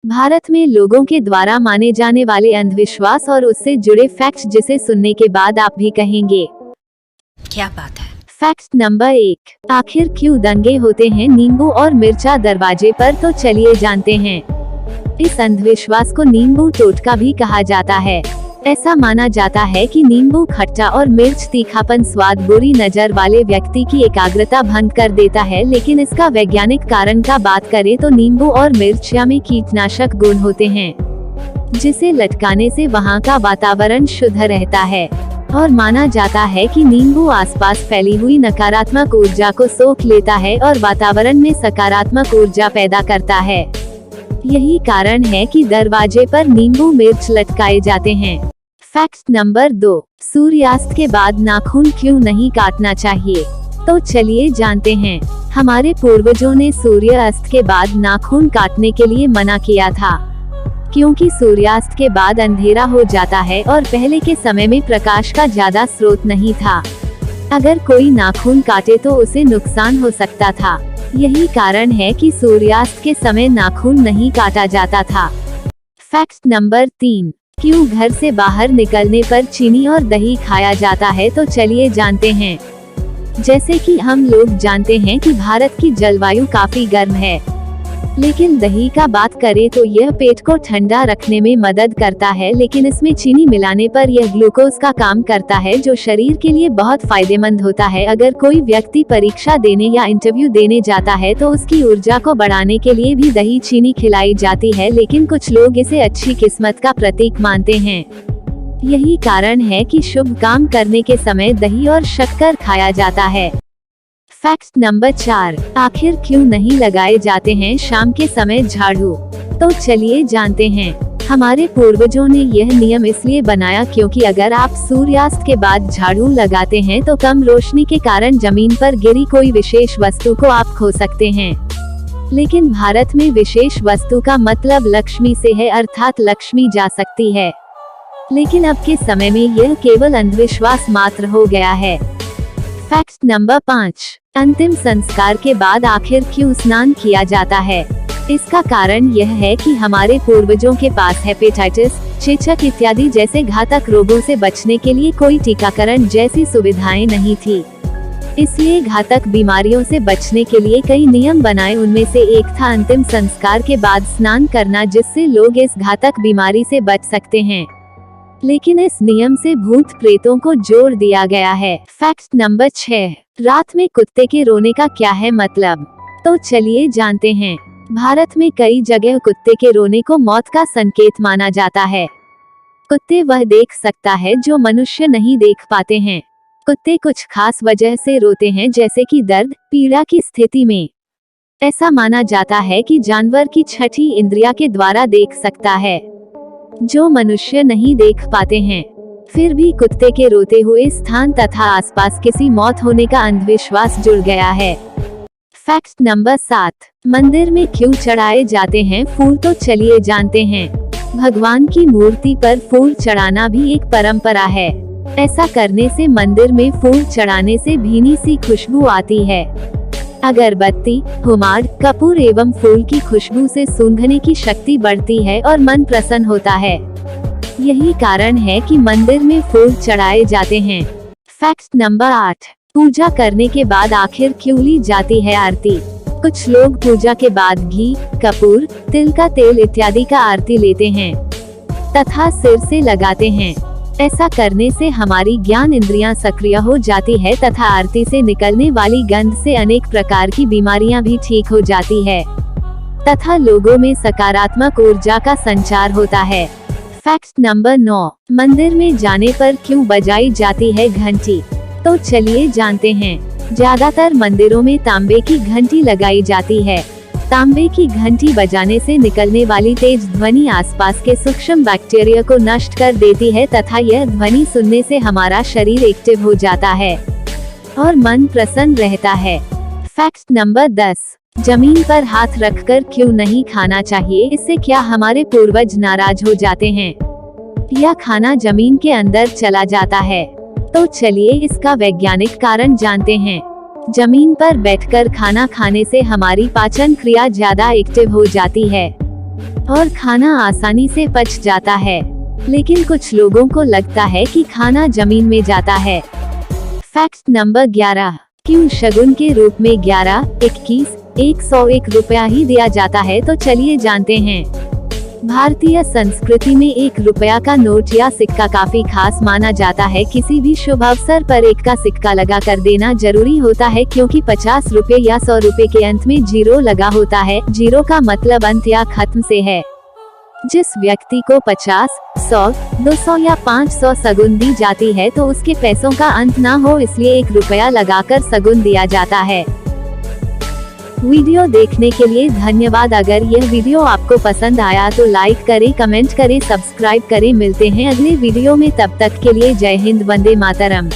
भारत में लोगों के द्वारा माने जाने वाले अंधविश्वास और उससे जुड़े फैक्ट्स जिसे सुनने के बाद आप भी कहेंगे क्या बात है। फैक्ट नंबर 1, आखिर क्यों दंगे होते हैं नींबू और मिर्चा दरवाजे पर? तो चलिए जानते हैं। इस अंधविश्वास को नींबू टोटका भी कहा जाता है। ऐसा माना जाता है कि नींबू खट्टा और मिर्च तीखापन स्वाद बुरी नजर वाले व्यक्ति की एकाग्रता भंग कर देता है, लेकिन इसका वैज्ञानिक कारण का बात करें तो नींबू और मिर्चा में कीटनाशक गुण होते हैं, जिसे लटकाने से वहां का वातावरण शुद्ध रहता है। और माना जाता है कि नींबू आसपास फैली हुई नकारात्मक ऊर्जा को सोख लेता है और वातावरण में सकारात्मक ऊर्जा पैदा करता है। यही कारण है कि दरवाजे पर नींबू मिर्च लटकाए जाते हैं। फैक्ट नंबर 2, सूर्यास्त के बाद नाखून क्यों नहीं काटना चाहिए? तो चलिए जानते हैं। हमारे पूर्वजों ने सूर्यास्त के बाद नाखून काटने के लिए मना किया था, क्योंकि सूर्यास्त के बाद अंधेरा हो जाता है और पहले के समय में प्रकाश का ज्यादा स्रोत नहीं था। अगर कोई नाखून काटे तो उसे नुकसान हो सकता था। यही कारण है कि सूर्यास्त के समय नाखून नहीं काटा जाता था। फैक्ट नंबर 3, क्यों घर से बाहर निकलने पर चीनी और दही खाया जाता है? तो चलिए जानते हैं। जैसे कि हम लोग जानते हैं कि भारत की जलवायु काफी गर्म है, लेकिन दही का बात करें तो यह पेट को ठंडा रखने में मदद करता है, लेकिन इसमें चीनी मिलाने पर यह ग्लूकोज का काम करता है, जो शरीर के लिए बहुत फायदेमंद होता है। अगर कोई व्यक्ति परीक्षा देने या इंटरव्यू देने जाता है तो उसकी ऊर्जा को बढ़ाने के लिए भी दही चीनी खिलाई जाती है, लेकिन कुछ लोग इसे अच्छी किस्मत का प्रतीक मानते हैं। यही कारण है कि शुभ काम करने के समय दही और शक्कर खाया जाता है। फैक्ट नंबर 4, आखिर क्यों नहीं लगाए जाते हैं शाम के समय झाड़ू? तो चलिए जानते हैं। हमारे पूर्वजों ने यह नियम इसलिए बनाया क्योंकि अगर आप सूर्यास्त के बाद झाड़ू लगाते हैं तो कम रोशनी के कारण जमीन पर गिरी कोई विशेष वस्तु को आप खो सकते हैं। लेकिन भारत में विशेष वस्तु का मतलब लक्ष्मी से है, अर्थात लक्ष्मी जा सकती है। लेकिन अब के समय में यह केवल अंधविश्वास मात्र हो गया है। फैक्ट नंबर 5, अंतिम संस्कार के बाद आखिर क्यों स्नान किया जाता है? इसका कारण यह है कि हमारे पूर्वजों के पास हेपेटाइटिस, चेचक इत्यादि जैसे घातक रोगों से बचने के लिए कोई टीकाकरण जैसी सुविधाएं नहीं थी। इसलिए घातक बीमारियों से बचने के लिए कई नियम बनाए। उनमें से एक था अंतिम संस्कार के बाद स्नान करना, जिससे लोग इस घातक बीमारी से बच सकते हैं। लेकिन इस नियम से भूत प्रेतों को जोड़ दिया गया है। फैक्ट नंबर 6, रात में कुत्ते के रोने का क्या है मतलब? तो चलिए जानते हैं। भारत में कई जगह कुत्ते के रोने को मौत का संकेत माना जाता है। कुत्ते वह देख सकता है जो मनुष्य नहीं देख पाते हैं। कुत्ते कुछ खास वजह से रोते हैं, जैसे कि दर्द, पीड़ा की स्थिति में। ऐसा माना जाता है कि जानवर की छठी इंद्रिया के द्वारा देख सकता है, जो मनुष्य नहीं देख पाते हैं। फिर भी कुत्ते के रोते हुए स्थान तथा आसपास किसी मौत होने का अंधविश्वास जुड़ गया है। फैक्ट नंबर 7, मंदिर में क्यों चढ़ाए जाते हैं फूल? तो चलिए जानते हैं। भगवान की मूर्ति पर फूल चढ़ाना भी एक परंपरा है। ऐसा करने से मंदिर में फूल चढ़ाने से भीनी सी खुशबू आती है। अगरबत्ती, हुमाड़, कपूर एवं फूल की खुशबू से सूंघने की शक्ति बढ़ती है और मन प्रसन्न होता है। यही कारण है कि मंदिर में फूल चढ़ाए जाते हैं। फैक्ट नंबर 8, पूजा करने के बाद आखिर क्यों ली जाती है आरती? कुछ लोग पूजा के बाद घी, कपूर, तिल का तेल इत्यादि का आरती लेते हैं तथा सिर से लगाते हैं। ऐसा करने से हमारी ज्ञान इंद्रियां सक्रिय हो जाती है तथा आरती से निकलने वाली गंध से अनेक प्रकार की बीमारियां भी ठीक हो जाती है तथा लोगों में सकारात्मक ऊर्जा का संचार होता है। फैक्ट नंबर 9, मंदिर में जाने पर क्यों बजाई जाती है घंटी? तो चलिए जानते हैं। ज्यादातर मंदिरों में तांबे की घंटी लगाई जाती है। तांबे की घंटी बजाने से निकलने वाली तेज ध्वनि आसपास के सूक्ष्म बैक्टीरिया को नष्ट कर देती है तथा यह ध्वनि सुनने से हमारा शरीर एक्टिव हो जाता है और मन प्रसन्न रहता है। फैक्ट नंबर 10, जमीन पर हाथ रखकर क्यों नहीं खाना चाहिए? इससे क्या हमारे पूर्वज नाराज हो जाते हैं या खाना जमीन के अंदर चला जाता है? तो चलिए इसका वैज्ञानिक कारण जानते हैं। जमीन पर बैठकर खाना खाने से हमारी पाचन क्रिया ज्यादा एक्टिव हो जाती है और खाना आसानी से पच जाता है। लेकिन कुछ लोगों को लगता है कि खाना जमीन में जाता है। फैक्ट नंबर 11, क्यों शगुन के रूप में 11, 21, 101 रुपया ही दिया जाता है, तो चलिए जानते हैं। भारतीय संस्कृति में 1 रुपया का नोट या सिक्का काफी खास माना जाता है। किसी भी शुभ अवसर पर 1 का सिक्का लगा कर देना जरूरी होता है, क्योंकि 50 रुपए या 100 रुपए के अंत में जीरो लगा होता है। जीरो का मतलब अंत या खत्म से है। जिस व्यक्ति को 50, 100, 200 या 500 शगुन दी जाती है तो उसके पैसों का अंत ना हो, इसलिए 1 रुपया लगाकर शगुन दिया जाता है। वीडियो देखने के लिए धन्यवाद। अगर यह वीडियो आपको पसंद आया तो लाइक करें, कमेंट करें, सब्सक्राइब करें। मिलते हैं अगले वीडियो में, तब तक के लिए जय हिंद, वंदे मातरम।